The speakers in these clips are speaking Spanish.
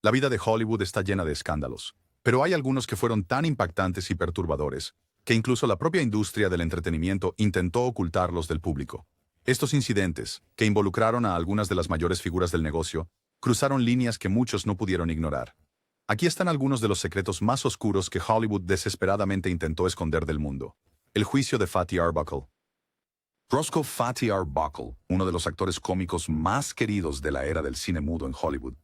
La vida de Hollywood está llena de escándalos, pero hay algunos que fueron tan impactantes y perturbadores que incluso la propia industria del entretenimiento intentó ocultarlos del público. Estos incidentes, que involucraron a algunas de las mayores figuras del negocio, cruzaron líneas que muchos no pudieron ignorar. Aquí están algunos de los secretos más oscuros que Hollywood desesperadamente intentó esconder del mundo. El juicio de Fatty Arbuckle. Roscoe Fatty Arbuckle, uno de los actores cómicos más queridos de la era del cine mudo en Hollywood,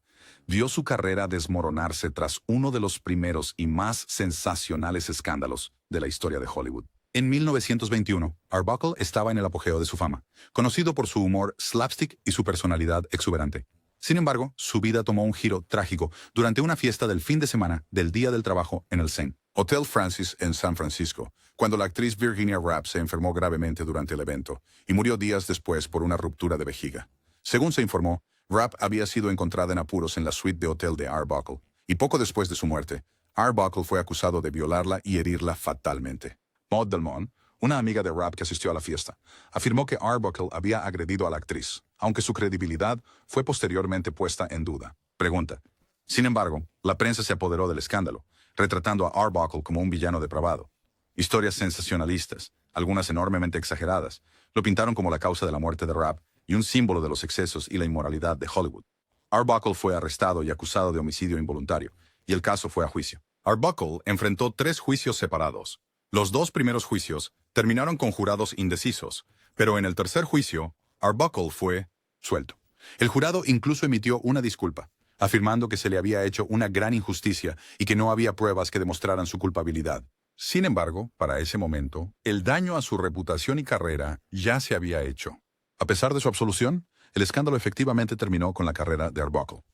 vio su carrera desmoronarse tras uno de los primeros y más sensacionales escándalos de la historia de Hollywood. En 1921, Arbuckle estaba en el apogeo de su fama, conocido por su humor slapstick y su personalidad exuberante. Sin embargo, su vida tomó un giro trágico durante una fiesta del fin de semana del Día del Trabajo en el St. Hotel Francis en San Francisco, cuando la actriz Virginia Rappe se enfermó gravemente durante el evento y murió días después por una ruptura de vejiga. Según se informó, Rappe había sido encontrada en apuros en la suite de hotel de Arbuckle, y poco después de su muerte, Arbuckle fue acusado de violarla y herirla fatalmente. Maud Delmont, una amiga de Rappe que asistió a la fiesta, afirmó que Arbuckle había agredido a la actriz, aunque su credibilidad fue posteriormente puesta en duda. Pregunta. Sin embargo, la prensa se apoderó del escándalo, retratando a Arbuckle como un villano depravado. Historias sensacionalistas, algunas enormemente exageradas, lo pintaron como la causa de la muerte de Rappe y un símbolo de los excesos y la inmoralidad de Hollywood. Arbuckle fue arrestado y acusado de homicidio involuntario, y el caso fue a juicio. Arbuckle enfrentó 3 juicios separados. Los 2 primeros juicios terminaron con jurados indecisos, pero en el tercer juicio, Arbuckle fue suelto. El jurado incluso emitió una disculpa, afirmando que se le había hecho una gran injusticia y que no había pruebas que demostraran su culpabilidad. Sin embargo, para ese momento, el daño a su reputación y carrera ya se había hecho. A pesar de su absolución, el escándalo efectivamente terminó con la carrera de Arbuckle.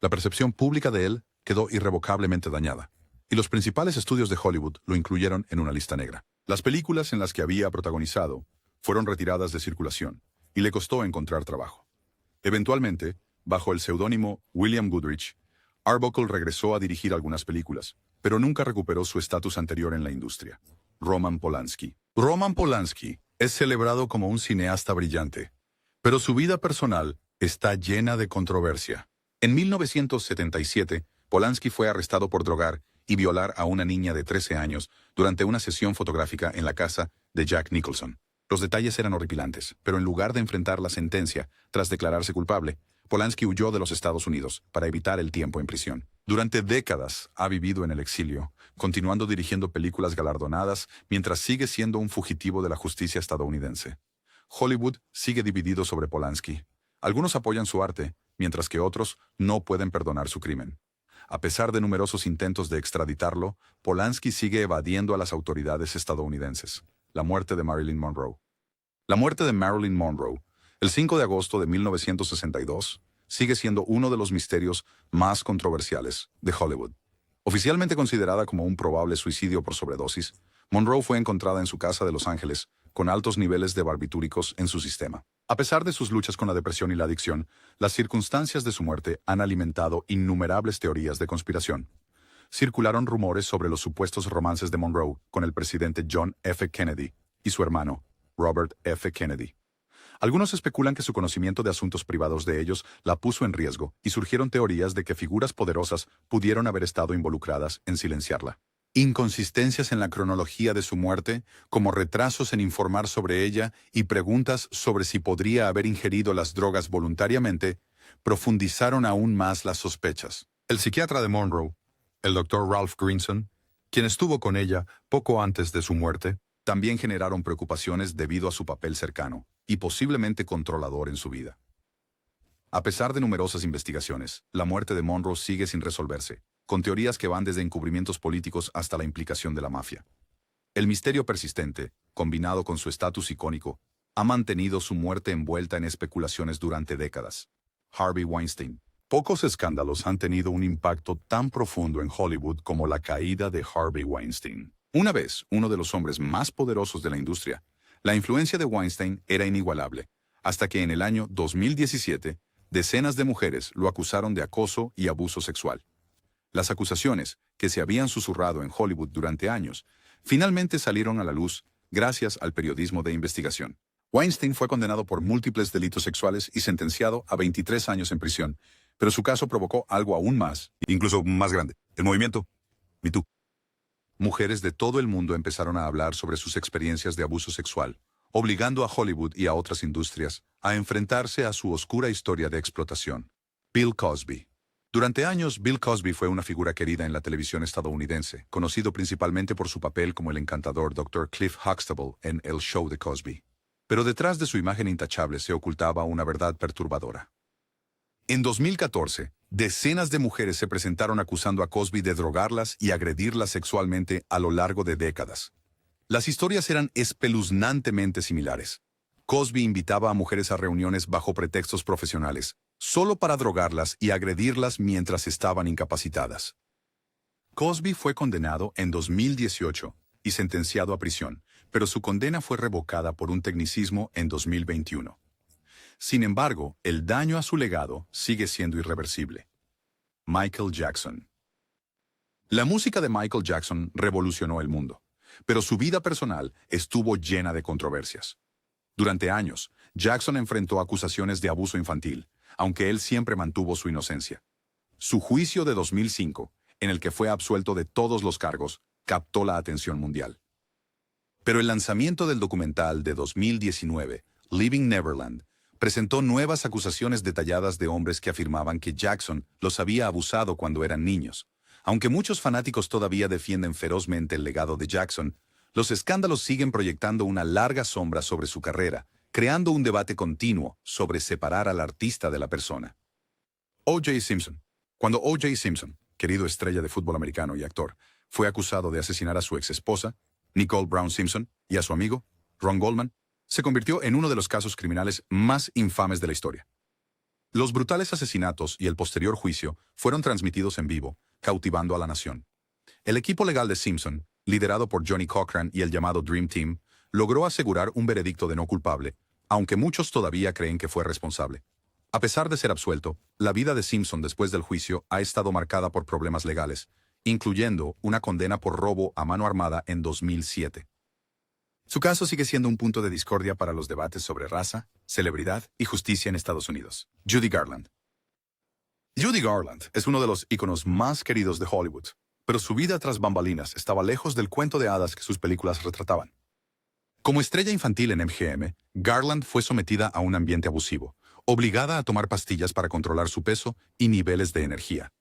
La percepción pública de él quedó irrevocablemente dañada, y los principales estudios de Hollywood lo incluyeron en una lista negra. Las películas en las que había protagonizado fueron retiradas de circulación, y le costó encontrar trabajo. Eventualmente, bajo el seudónimo William Goodrich, Arbuckle regresó a dirigir algunas películas, pero nunca recuperó su estatus anterior en la industria. Roman Polanski. Roman Polanski es celebrado como un cineasta brillante, pero su vida personal está llena de controversia. En 1977, Polanski fue arrestado por drogar y violar a una niña de 13 años durante una sesión fotográfica en la casa de Jack Nicholson. Los detalles eran horripilantes, pero en lugar de enfrentar la sentencia tras declararse culpable, Polanski huyó de los Estados Unidos para evitar el tiempo en prisión. Durante décadas ha vivido en el exilio, continuando dirigiendo películas galardonadas mientras sigue siendo un fugitivo de la justicia estadounidense. Hollywood sigue dividido sobre Polanski. Algunos apoyan su arte, mientras que otros no pueden perdonar su crimen. A pesar de numerosos intentos de extraditarlo, Polanski sigue evadiendo a las autoridades estadounidenses. La muerte de Marilyn Monroe. La muerte de Marilyn Monroe, el 5 de agosto de 1962, sigue siendo uno de los misterios más controversiales de Hollywood. Oficialmente considerada como un probable suicidio por sobredosis, Monroe fue encontrada en su casa de Los Ángeles con altos niveles de barbitúricos en su sistema. A pesar de sus luchas con la depresión y la adicción, las circunstancias de su muerte han alimentado innumerables teorías de conspiración. Circularon rumores sobre los supuestos romances de Monroe con el presidente John F. Kennedy y su hermano, Robert F. Kennedy. Algunos especulan que su conocimiento de asuntos privados de ellos la puso en riesgo y surgieron teorías de que figuras poderosas pudieron haber estado involucradas en silenciarla. Inconsistencias en la cronología de su muerte, como retrasos en informar sobre ella y preguntas sobre si podría haber ingerido las drogas voluntariamente, profundizaron aún más las sospechas. El psiquiatra de Monroe, el Dr. Ralph Greenson, quien estuvo con ella poco antes de su muerte, también generaron preocupaciones debido a su papel cercano y posiblemente controlador en su vida. A pesar de numerosas investigaciones, la muerte de Monroe sigue sin resolverse, con teorías que van desde encubrimientos políticos hasta la implicación de la mafia. El misterio persistente, combinado con su estatus icónico, ha mantenido su muerte envuelta en especulaciones durante décadas. Harvey Weinstein. Pocos escándalos han tenido un impacto tan profundo en Hollywood como la caída de Harvey Weinstein. Una vez uno de los hombres más poderosos de la industria, la influencia de Weinstein era inigualable, hasta que en el año 2017, decenas de mujeres lo acusaron de acoso y abuso sexual. Las acusaciones, que se habían susurrado en Hollywood durante años, finalmente salieron a la luz gracias al periodismo de investigación. Weinstein fue condenado por múltiples delitos sexuales y sentenciado a 23 años en prisión, Pero su caso provocó algo aún más, incluso más grande, el movimiento Me Too. Mujeres de todo el mundo empezaron a hablar sobre sus experiencias de abuso sexual, obligando a Hollywood y a otras industrias a enfrentarse a su oscura historia de explotación. Bill Cosby. Durante años, Bill Cosby fue una figura querida en la televisión estadounidense, conocido principalmente por su papel como el encantador Dr. Cliff Huxtable en El Show de Cosby. Pero detrás de su imagen intachable se ocultaba una verdad perturbadora. En 2014, decenas de mujeres se presentaron acusando a Cosby de drogarlas y agredirlas sexualmente a lo largo de décadas. Las historias eran espeluznantemente similares. Cosby invitaba a mujeres a reuniones bajo pretextos profesionales, solo para drogarlas y agredirlas mientras estaban incapacitadas. Cosby fue condenado en 2018 y sentenciado a prisión, pero su condena fue revocada por un tecnicismo en 2021. Sin embargo, el daño a su legado sigue siendo irreversible. Michael Jackson. La música de Michael Jackson revolucionó el mundo, pero su vida personal estuvo llena de controversias. Durante años, Jackson enfrentó acusaciones de abuso infantil, aunque él siempre mantuvo su inocencia. Su juicio de 2005, en el que fue absuelto de todos los cargos, captó la atención mundial. Pero el lanzamiento del documental de 2019, Living Neverland, presentó nuevas acusaciones detalladas de hombres que afirmaban que Jackson los había abusado cuando eran niños. Aunque muchos fanáticos todavía defienden ferozmente el legado de Jackson, los escándalos siguen proyectando una larga sombra sobre su carrera, creando un debate continuo sobre separar al artista de la persona. O.J. Simpson. Cuando O.J. Simpson, querido estrella de fútbol americano y actor, fue acusado de asesinar a su exesposa, Nicole Brown Simpson, y a su amigo, Ron Goldman, se convirtió en uno de los casos criminales más infames de la historia. Los brutales asesinatos y el posterior juicio fueron transmitidos en vivo, cautivando a la nación. El equipo legal de Simpson, liderado por Johnny Cochran y el llamado Dream Team, logró asegurar un veredicto de no culpable, aunque muchos todavía creen que fue responsable. A pesar de ser absuelto, la vida de Simpson después del juicio ha estado marcada por problemas legales, incluyendo una condena por robo a mano armada en 2007. Su caso sigue siendo un punto de discordia para los debates sobre raza, celebridad y justicia en Estados Unidos. Judy Garland. Judy Garland es uno de los íconos más queridos de Hollywood, pero su vida tras bambalinas estaba lejos del cuento de hadas que sus películas retrataban. Como estrella infantil en MGM, Garland fue sometida a un ambiente abusivo, obligada a tomar pastillas para controlar su peso y niveles de energía.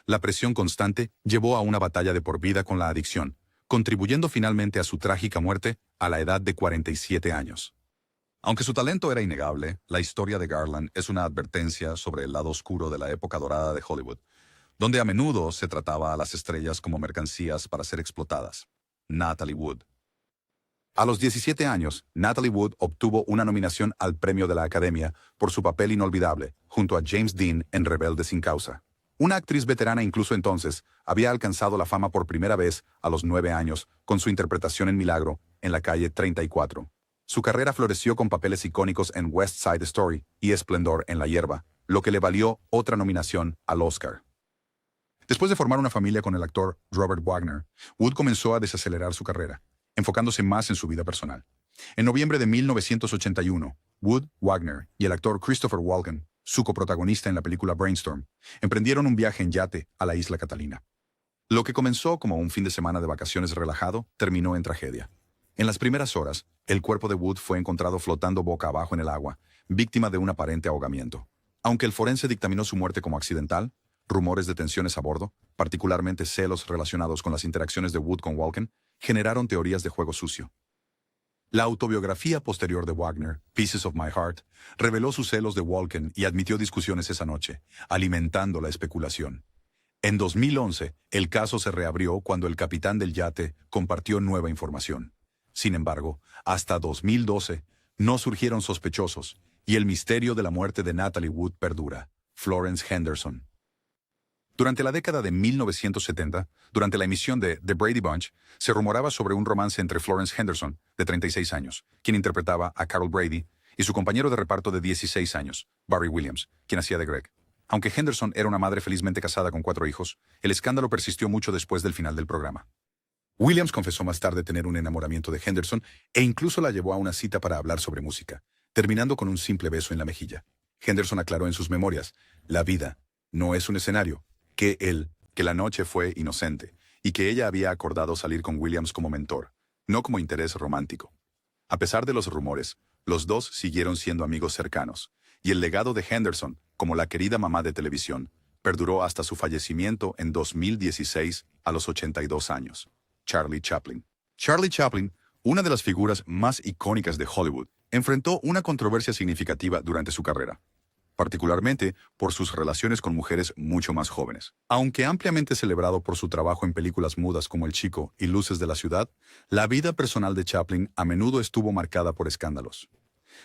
La presión constante llevó a una batalla de por vida con la adicción, contribuyendo finalmente a su trágica muerte a la edad de 47 años. Aunque su talento era innegable, la historia de Garland es una advertencia sobre el lado oscuro de la época dorada de Hollywood, donde a menudo se trataba a las estrellas como mercancías para ser explotadas. Natalie Wood. A los 17 años, Natalie Wood obtuvo una nominación al Premio de la Academia por su papel inolvidable, junto a James Dean en Rebelde sin causa. Una actriz veterana incluso entonces había alcanzado la fama por primera vez a los 9 años con su interpretación en Milagro, en la calle 34. Su carrera floreció con papeles icónicos en West Side Story y Esplendor en la hierba, lo que le valió otra nominación al Oscar. Después de formar una familia con el actor Robert Wagner, Wood comenzó a desacelerar su carrera, enfocándose más en su vida personal. En noviembre de 1981, Wood, Wagner y el actor Christopher Walken, su coprotagonista en la película Brainstorm, emprendieron un viaje en yate a la isla Catalina. Lo que comenzó como un fin de semana de vacaciones relajado, terminó en tragedia. En las primeras horas, el cuerpo de Wood fue encontrado flotando boca abajo en el agua, víctima de un aparente ahogamiento. Aunque el forense dictaminó su muerte como accidental, rumores de tensiones a bordo, particularmente celos relacionados con las interacciones de Wood con Walken, generaron teorías de juego sucio. La autobiografía posterior de Wagner, Pieces of My Heart, reveló sus celos de Walken y admitió discusiones esa noche, alimentando la especulación. En 2011, el caso se reabrió cuando el capitán del yate compartió nueva información. Sin embargo, hasta 2012, no surgieron sospechosos, y el misterio de la muerte de Natalie Wood perdura. Florence Henderson. Durante la década de 1970, durante la emisión de The Brady Bunch, se rumoraba sobre un romance entre Florence Henderson, de 36 años, quien interpretaba a Carol Brady, y su compañero de reparto de 16 años, Barry Williams, quien hacía de Greg. Aunque Henderson era una madre felizmente casada con 4 hijos, el escándalo persistió mucho después del final del programa. Williams confesó más tarde tener un enamoramiento de Henderson e incluso la llevó a una cita para hablar sobre música, terminando con un simple beso en la mejilla. Henderson aclaró en sus memorias: la vida No es un escenario. Que la noche fue inocente y que ella había acordado salir con Williams como mentor, no como interés romántico. A pesar de los rumores, los dos siguieron siendo amigos cercanos, y el legado de Henderson, como la querida mamá de televisión, perduró hasta su fallecimiento en 2016 a los 82 años. Charlie Chaplin. Charlie Chaplin, una de las figuras más icónicas de Hollywood, enfrentó una controversia significativa durante su carrera, particularmente por sus relaciones con mujeres mucho más jóvenes. Aunque ampliamente celebrado por su trabajo en películas mudas como El Chico y Luces de la Ciudad, la vida personal de Chaplin a menudo estuvo marcada por escándalos.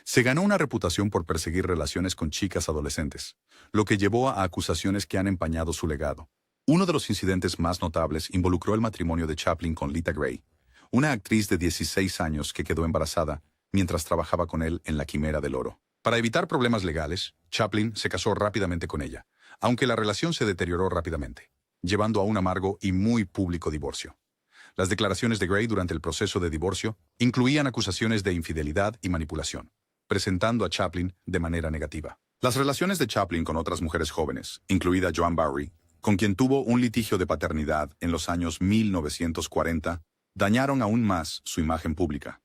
Se ganó una reputación por perseguir relaciones con chicas adolescentes, lo que llevó a acusaciones que han empañado su legado. Uno de los incidentes más notables involucró el matrimonio de Chaplin con Lita Grey, una actriz de 16 años que quedó embarazada mientras trabajaba con él en La Quimera del Oro. Para evitar problemas legales, Chaplin se casó rápidamente con ella, aunque la relación se deterioró rápidamente, llevando a un amargo y muy público divorcio. Las declaraciones de Grey durante el proceso de divorcio incluían acusaciones de infidelidad y manipulación, presentando a Chaplin de manera negativa. Las relaciones de Chaplin con otras mujeres jóvenes, incluida Joan Barry, con quien tuvo un litigio de paternidad en los años 1940, dañaron aún más su imagen pública.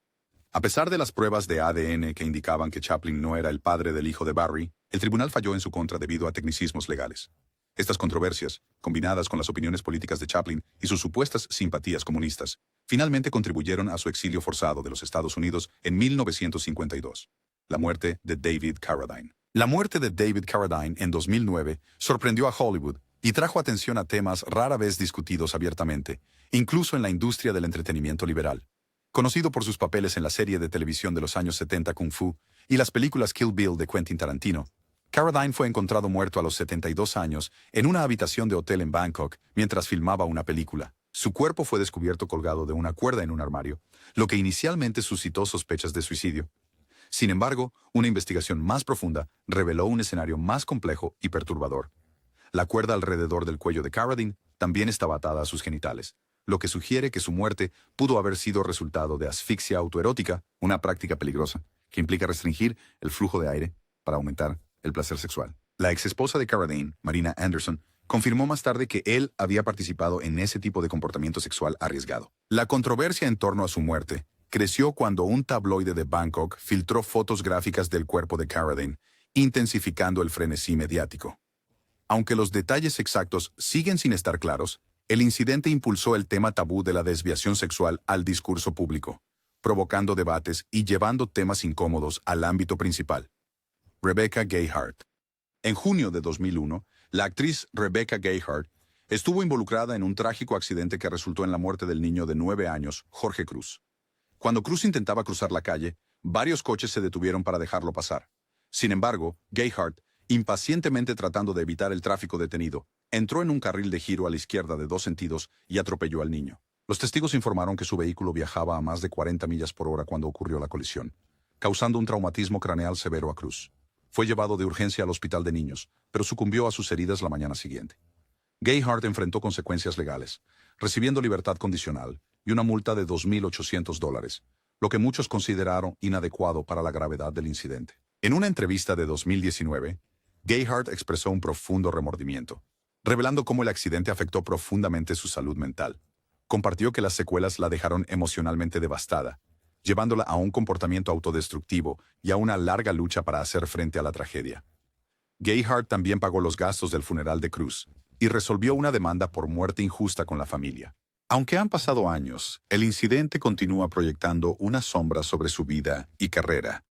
A pesar de las pruebas de ADN que indicaban que Chaplin no era el padre del hijo de Barry, el tribunal falló en su contra debido a tecnicismos legales. Estas controversias, combinadas con las opiniones políticas de Chaplin y sus supuestas simpatías comunistas, finalmente contribuyeron a su exilio forzado de los Estados Unidos en 1952. La muerte de David Carradine. La muerte de David Carradine en 2009 sorprendió a Hollywood y trajo atención a temas rara vez discutidos abiertamente, incluso en la industria del entretenimiento liberal. Conocido por sus papeles en la serie de televisión de los años 70 Kung Fu y las películas Kill Bill de Quentin Tarantino, Carradine fue encontrado muerto a los 72 años en una habitación de hotel en Bangkok mientras filmaba una película. Su cuerpo fue descubierto colgado de una cuerda en un armario, lo que inicialmente suscitó sospechas de suicidio. Sin embargo, una investigación más profunda reveló un escenario más complejo y perturbador. La cuerda alrededor del cuello de Carradine también estaba atada a sus genitales, lo que sugiere que su muerte pudo haber sido resultado de asfixia autoerótica, una práctica peligrosa, que implica restringir el flujo de aire para aumentar el placer sexual. La exesposa de Carradine, Marina Anderson, confirmó más tarde que él había participado en ese tipo de comportamiento sexual arriesgado. La controversia en torno a su muerte creció cuando un tabloide de Bangkok filtró fotos gráficas del cuerpo de Carradine, intensificando el frenesí mediático. Aunque los detalles exactos siguen sin estar claros, el incidente impulsó el tema tabú de la desviación sexual al discurso público, provocando debates y llevando temas incómodos al ámbito principal. Rebecca Gayheart. En junio de 2001, la actriz Rebecca Gayheart estuvo involucrada en un trágico accidente que resultó en la muerte del niño de 9 años, Jorge Cruz. Cuando Cruz intentaba cruzar la calle, varios coches se detuvieron para dejarlo pasar. Sin embargo, Gayheart, impacientemente tratando de evitar el tráfico detenido, entró en un carril de giro a la izquierda de 2 sentidos y atropelló al niño. Los testigos informaron que su vehículo viajaba a más de 40 millas por hora cuando ocurrió la colisión, causando un traumatismo craneal severo a Cruz. Fue llevado de urgencia al hospital de niños, pero sucumbió a sus heridas la mañana siguiente. Gayheart enfrentó consecuencias legales, recibiendo libertad condicional y una multa de $2,800, lo que muchos consideraron inadecuado para la gravedad del incidente. En una entrevista de 2019, Gayheart expresó un profundo remordimiento, revelando cómo el accidente afectó profundamente su salud mental. Compartió que las secuelas la dejaron emocionalmente devastada, llevándola a un comportamiento autodestructivo y a una larga lucha para hacer frente a la tragedia. Gayheart también pagó los gastos del funeral de Cruz y resolvió una demanda por muerte injusta con la familia. Aunque han pasado años, el incidente continúa proyectando una sombra sobre su vida y carrera.